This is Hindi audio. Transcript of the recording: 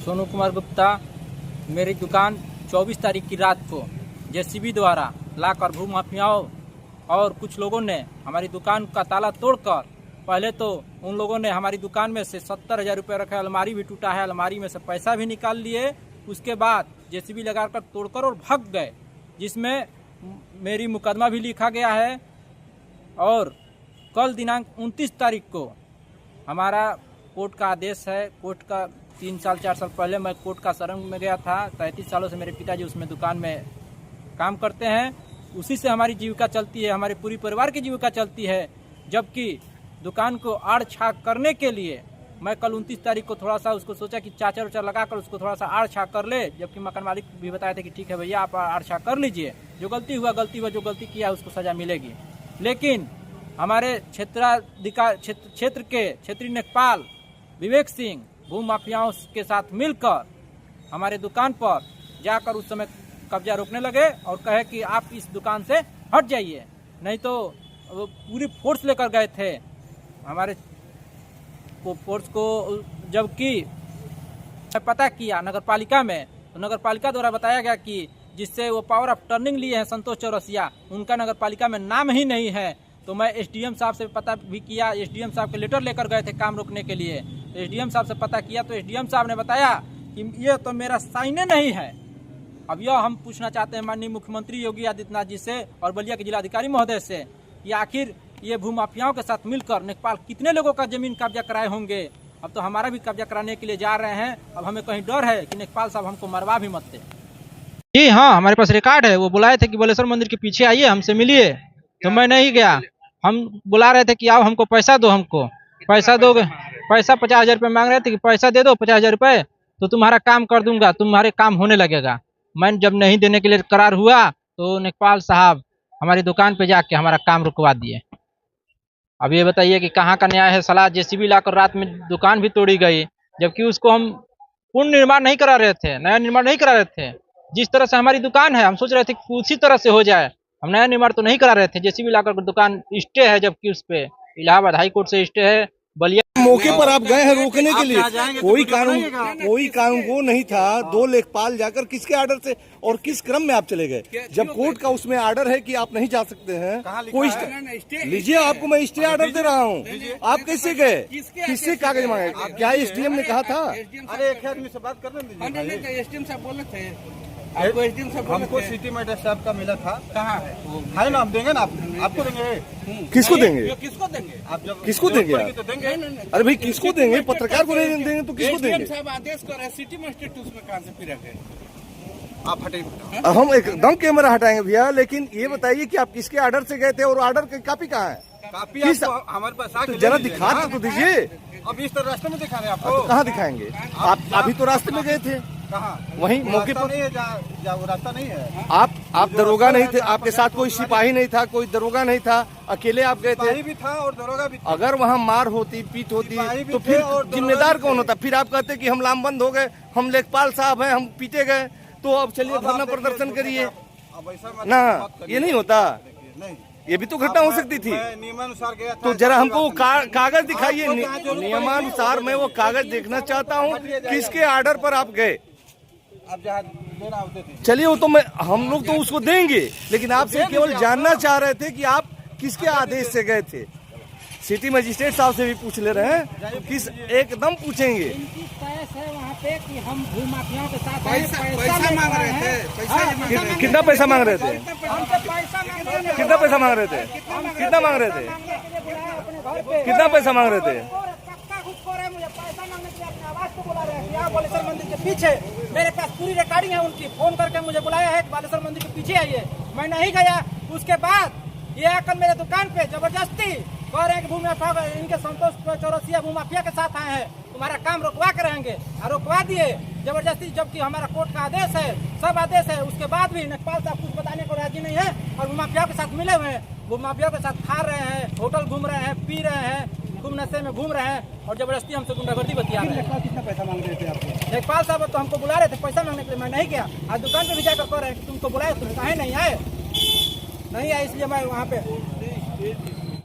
सोनू कुमार गुप्ता। मेरी दुकान 24 तारीख की रात को जेसीबी द्वारा लाकर भू माफियाओं और कुछ लोगों ने हमारी दुकान का ताला तोड़कर, पहले तो उन लोगों ने हमारी दुकान में से 70,000 रुपये रखे, अलमारी भी टूटा है, अलमारी में से पैसा भी निकाल लिए। उसके बाद जेसीबी लगाकर तोड़कर और भाग गए, जिसमें मेरी मुकदमा भी लिखा गया है। और कल दिनांक 29 तारीख को हमारा कोर्ट का आदेश है। कोर्ट का 3 साल 4 साल पहले मैं कोर्ट का शरण में गया था। 33 सालों से मेरे पिताजी उसमें दुकान में काम करते हैं, उसी से हमारी जीविका चलती है, हमारे पूरी परिवार की जीविका चलती है। जबकि दुकान को आड़ छाक करने के लिए मैं कल 29 तारीख को थोड़ा सा उसको सोचा कि चाचा उचा लगाकर उसको थोड़ा सा आड़ छाक कर ले, जबकि मकान मालिक भी बताए थे कि ठीक है भैया आप आड़ छाक कर लीजिए, जो गलती हुआ, जो गलती किया उसको सजा मिलेगी। लेकिन हमारे क्षेत्र के क्षेत्रीय लेखपाल विवेक सिंह भू माफियाओं के साथ मिलकर हमारे दुकान पर जाकर उस समय कब्जा रोकने लगे और कहे कि आप इस दुकान से हट जाइए, नहीं तो वो पूरी फोर्स लेकर गए थे हमारे फोर्स को। जबकि पता किया नगर पालिका में, तो नगर पालिका द्वारा बताया गया कि जिससे वो पावर ऑफ टर्निंग लिए हैं संतोष चौरसिया, उनका नगर पालिका में नाम ही नहीं है। तो मैं एसडीएम साहब से पता भी किया, एसडीएम साहब के लेटर लेकर गए थे काम रोकने के लिए। तो एसडीएम साहब से पता किया तो एसडीएम साहब ने बताया कि ये तो मेरा साइने नहीं है। अब यह हम पूछना चाहते हैं माननीय मुख्यमंत्री योगी आदित्यनाथ जी से और बलिया के जिलाधिकारी महोदय से कि आखिर ये भू माफियाओं के साथ मिलकर लेखपाल कितने लोगों का जमीन कब्जा कराए होंगे। अब तो हमारा भी कब्जा कराने के लिए जा रहे हैं। अब हमें कहीं डर है कि लेखपाल साहब हमको मरवा भी मत दे। जी हाँ, हमारे पास रिकॉर्ड है। वो बुलाए थे कि बलेश्वर मंदिर के पीछे आइए, हमसे मिलिए, तो मैं नहीं गया। हम बुला रहे थे कि आओ हमको पैसा दो, हमको पैसा दोगे, पैसा 50,000 रुपये मांग रहे थे कि पैसा दे दो 50,000 रुपये तो तुम्हारा काम कर दूंगा, तुम्हारे काम होने लगेगा। मैं जब नहीं देने के लिए करार हुआ तो लेखपाल साहब हमारी दुकान पे जाके हमारा काम रुकवा दिए। अब ये बताइए कि कहाँ का न्याय है। सलाह जेसीबी लाकर रात में दुकान भी तोड़ी गई, जबकि उसको हम पूर्ण निर्माण नहीं करा रहे थे, नया निर्माण नहीं करा रहे थे। जिस तरह से हमारी दुकान है हम सोच रहे थे कि उसी तरह से हो जाए, हम नया निर्माण तो नहीं करा रहे थे। जेसीबी लाकर दुकान स्टे है, जबकि उस पे इलाहाबाद हाई कोर्ट से स्टे है। बलिया मौके पर आप गए हैं रोकने के लिए, कोई कानून वो नहीं था। 2 लेखपाल जाकर किसके आर्डर से और किस क्रम में आप चले गए? जब कोर्ट का उसमें आर्डर है कि आप नहीं जा सकते हैं, कोई लीजिए, आपको मैं स्टे आर्डर दे रहा हूँ। आप कैसे गए? किससे कागज मांगे? क्या एसडीएम ने कहा था? अरे एक आदमी से बात करने दीजिए। एसडीएम साहब बोले थे आपको, एसडीएम साहब हमको सिटी मैजिस्ट्रेट साहब का मिला था। कहाँ है ना? हम देंगे ना, आपको देंगे। किसको देंगे? किसको देंगे? आप जब किसको देंगे? तो देंगे। अरे भाई किसको देंगे? पत्रकार को नहीं देंगे तो किसको देंगे? साहब आदेश कर रहे, सिटी मैजिस्ट्रेट उसमें कहाँ से फिर रखे? आप हटाइए। हम एकदम कैमरा हटाएंगे भैया, लेकिन ये बताइए कि आप किसके आर्डर से गए थे और आर्डर की कॉपी कहाँ है? कापी हमारे पास तो जरा दिखा तो दीजिए। अब इस तरह रास्ते में दिखा रहे हैं आपको। कहाँ दिखाएंगे? आप अभी तो रास्ते में गए थे, कहाँ? वहीं मौके पर नहीं है, वो रास्ता नहीं है। आप दरोगा नहीं थे, आपके साथ कोई सिपाही नहीं था, कोई दरोगा नहीं था, अकेले आप गए थे। सिपाही भी था और दरोगा भी था। अगर वहाँ मार होती, पीट होती तो फिर जिम्मेदार कौन होता? फिर आप कहते कि हम लामबंद हो गए, हम लेखपाल साहब हैं, हम पीटे गए, तो अब चलिए धरना प्रदर्शन करिए ना। ये नहीं होता, ये भी तो घटना हो सकती थी। नियमानुसार गया था। तो जरा हमको वो कागज दिखाइए। नियमानुसार मैं वो कागज देखना चाहता हूँ, किसके आर्डर पर आप गए? आप जहाँ देना होते थे। चलिए वो तो हम लोग तो उसको देंगे, लेकिन आपसे केवल जानना चाह रहे थे कि आप किसके आदेश से गए थे। सिटी मजिस्ट्रेट साहब से भी पूछ ले रहे हैं, किस एकदम पूछेंगे। इनकी तय है वहाँ पे कि हम भू माफियाओं के साथ पैसा मांग रहे थे। कितना पैसा मांग रहे थे? कितना पैसा मांग रहे थे? कितना मांग रहे थे? कितना पैसा मांग रहे थे? मुझे पैसा मांगने के लिए अपने आवाज को बुला रहे हैं। यहाँ बालेश्वर मंदिर के पीछे मेरे पास पूरी रिकॉर्डिंग है उनकी। फोन करके मुझे बुलाया है बालेश्वर मंदिर के पीछे आइए, मैं नहीं गया। उसके बाद ये आकर मेरे दुकान पे जबरदस्ती कह रहे हैं कि भू माफिया, इनके संतोष चौरसिया भू माफिया के साथ आए हैं, तुम्हारा काम रुकवा के रहेंगे। और रुकवा दिए जबरदस्ती, जबकि हमारा कोर्ट का आदेश है, सब आदेश है। उसके बाद भी लेखपाल साहब कुछ बताने को राजी नहीं है और भू माफिया के साथ मिले हुए हैं। भू माफिया के साथ खा रहे हैं, होटल घूम रहे हैं, पी रहे हैं, खूब नशे में घूम रहे हैं और जबरदस्ती हमसे गुंडागर्दी बतिया रहे हैं। कितना पैसा मांग रहे थे आपको? लेखपाल साहब तो हमको बुला रहे थे पैसा मांगने के लिए, मैं नहीं गया। आज दुकान पे भी जाकर कह रहे हैं कि तुमको बुलाए, तुम काहे नहीं आए? नहीं आए, इसलिए मैं वहाँ पे